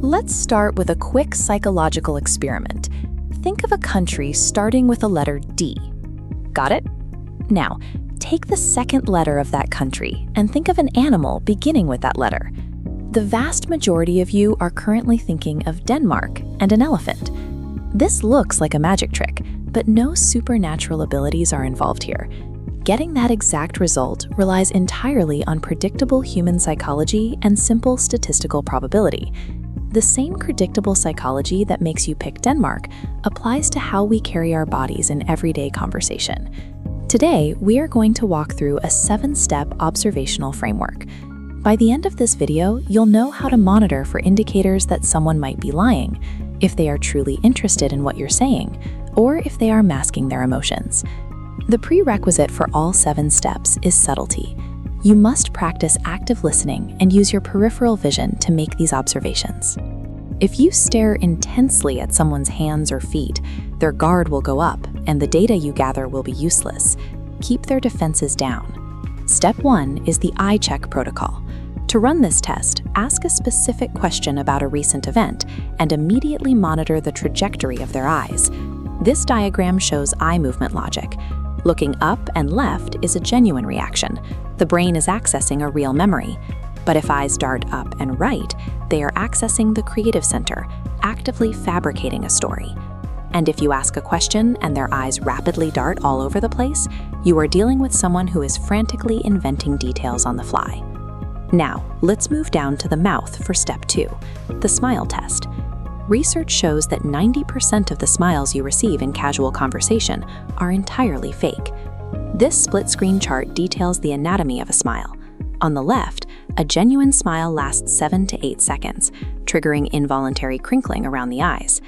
Let's start with a quick psychological experiment. Think of a country starting with the letter D. Got it? Now, take the second letter of that country and think of an animal beginning with that letter. The vast majority of you are currently thinking of Denmark and an elephant. This looks like a magic trick, but no supernatural abilities are involved here. Getting that exact result relies entirely on predictable human psychology and simple statistical probability. The same predictable psychology that makes you pick Denmark applies to how we carry our bodies in everyday conversation. Today, we are going to walk through a 7-step observational framework. By the end of this video, you'll know how to monitor for indicators that someone might be lying, if they are truly interested in what you're saying, or if they are masking their emotions. The prerequisite for all 7 steps is subtlety. You must practice active listening and use your peripheral vision to make these observations. If you stare intensely at someone's hands or feet, their guard will go up and the data you gather will be useless. Keep their defenses down. Step 1 is the eye check protocol. To run this test, ask a specific question about a recent event and immediately monitor the trajectory of their eyes. This diagram shows eye movement logic. Looking up and left is a genuine reaction. The brain is accessing a real memory. But if eyes dart up and right, they are accessing the creative center, actively fabricating a story. And if you ask a question and their eyes rapidly dart all over the place, you are dealing with someone who is frantically inventing details on the fly. Now, let's move down to the mouth for step 2, the smile test. Research shows that 90% of the smiles you receive in casual conversation are entirely fake. This split-screen chart details the anatomy of a smile. On the left, a genuine smile lasts 7 to 8 seconds, triggering involuntary crinkling around the eyes.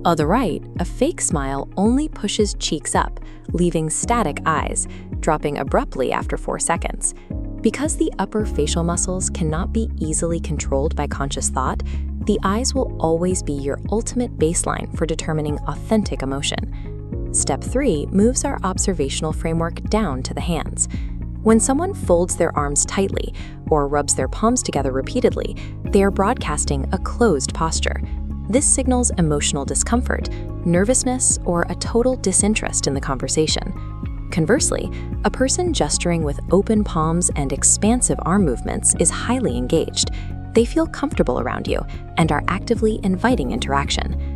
On the right, a fake smile only pushes cheeks up, leaving static eyes, dropping abruptly after 4 seconds. Because the upper facial muscles cannot be easily controlled by conscious thought, the eyes will always be your ultimate baseline for determining authentic emotion. Step 3 moves our observational framework down to the hands. When someone folds their arms tightly or rubs their palms together repeatedly, they are broadcasting a closed posture. This signals emotional discomfort, nervousness, or a total disinterest in the conversation. Conversely, a person gesturing with open palms and expansive arm movements is highly engaged. They feel comfortable around you and are actively inviting interaction.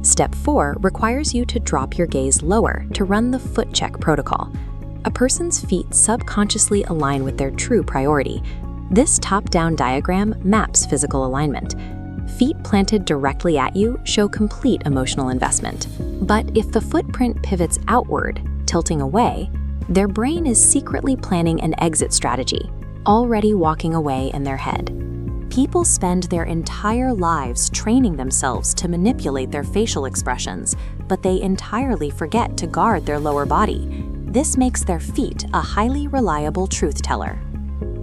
Step 4 requires you to drop your gaze lower to run the foot check protocol. A person's feet subconsciously align with their true priority. This top-down diagram maps physical alignment. Feet planted directly at you show complete emotional investment. But if the footprint pivots outward, tilting away, their brain is secretly planning an exit strategy, already walking away in their head. People spend their entire lives training themselves to manipulate their facial expressions, but they entirely forget to guard their lower body. This makes their feet a highly reliable truth teller.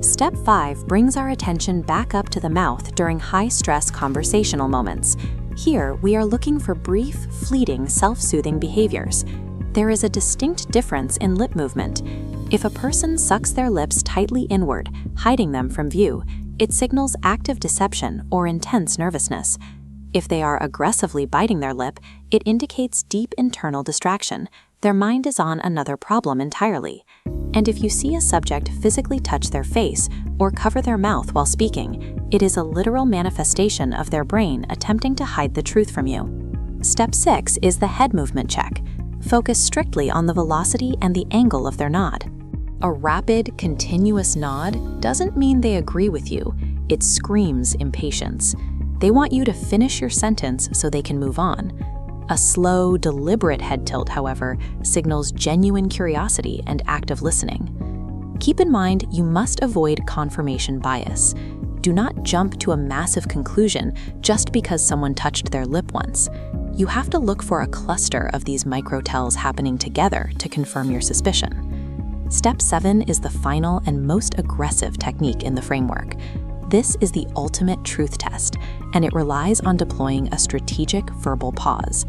Step 5 brings our attention back up to the mouth during high-stress conversational moments. Here, we are looking for brief, fleeting, self-soothing behaviors. There is a distinct difference in lip movement. If a person sucks their lips tightly inward, hiding them from view, it signals active deception or intense nervousness. If they are aggressively biting their lip, it indicates deep internal distraction. Their mind is on another problem entirely. And if you see a subject physically touch their face or cover their mouth while speaking, it is a literal manifestation of their brain attempting to hide the truth from you. Step 6 is the head movement check. Focus strictly on the velocity and the angle of their nod. A rapid, continuous nod doesn't mean they agree with you. It screams impatience. They want you to finish your sentence so they can move on. A slow, deliberate head tilt, however, signals genuine curiosity and active listening. Keep in mind, you must avoid confirmation bias. Do not jump to a massive conclusion just because someone touched their lip once. You have to look for a cluster of these micro-tells happening together to confirm your suspicion. Step 7 is the final and most aggressive technique in the framework. This is the ultimate truth test, and it relies on deploying a strategic verbal pause.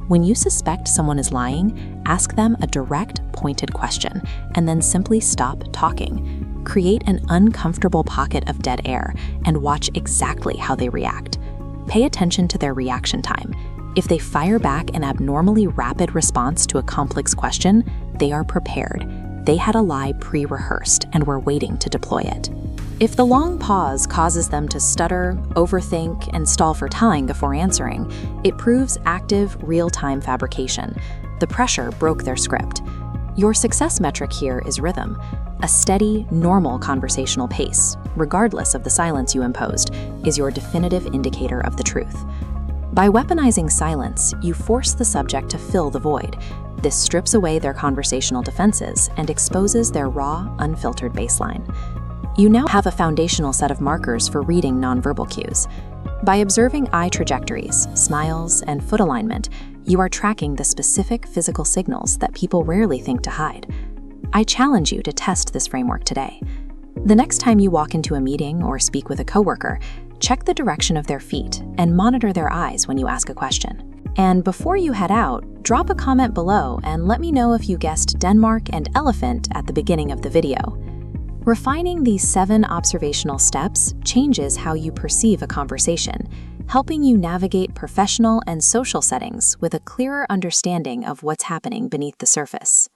When you suspect someone is lying, ask them a direct, pointed question, and then simply stop talking. Create an uncomfortable pocket of dead air and watch exactly how they react. Pay attention to their reaction time. If they fire back an abnormally rapid response to a complex question, they are prepared. They had a lie pre-rehearsed and were waiting to deploy it. If the long pause causes them to stutter, overthink, and stall for time before answering, it proves active, real-time fabrication. The pressure broke their script. Your success metric here is rhythm. A steady, normal conversational pace, regardless of the silence you imposed, is your definitive indicator of the truth. By weaponizing silence, you force the subject to fill the void. This strips away their conversational defenses and exposes their raw, unfiltered baseline. You now have a foundational set of markers for reading nonverbal cues. By observing eye trajectories, smiles, and foot alignment, you are tracking the specific physical signals that people rarely think to hide. I challenge you to test this framework today. The next time you walk into a meeting or speak with a coworker, check the direction of their feet and monitor their eyes when you ask a question. And before you head out, drop a comment below and let me know if you guessed Denmark and elephant at the beginning of the video. Refining these 7 observational steps changes how you perceive a conversation, helping you navigate professional and social settings with a clearer understanding of what's happening beneath the surface.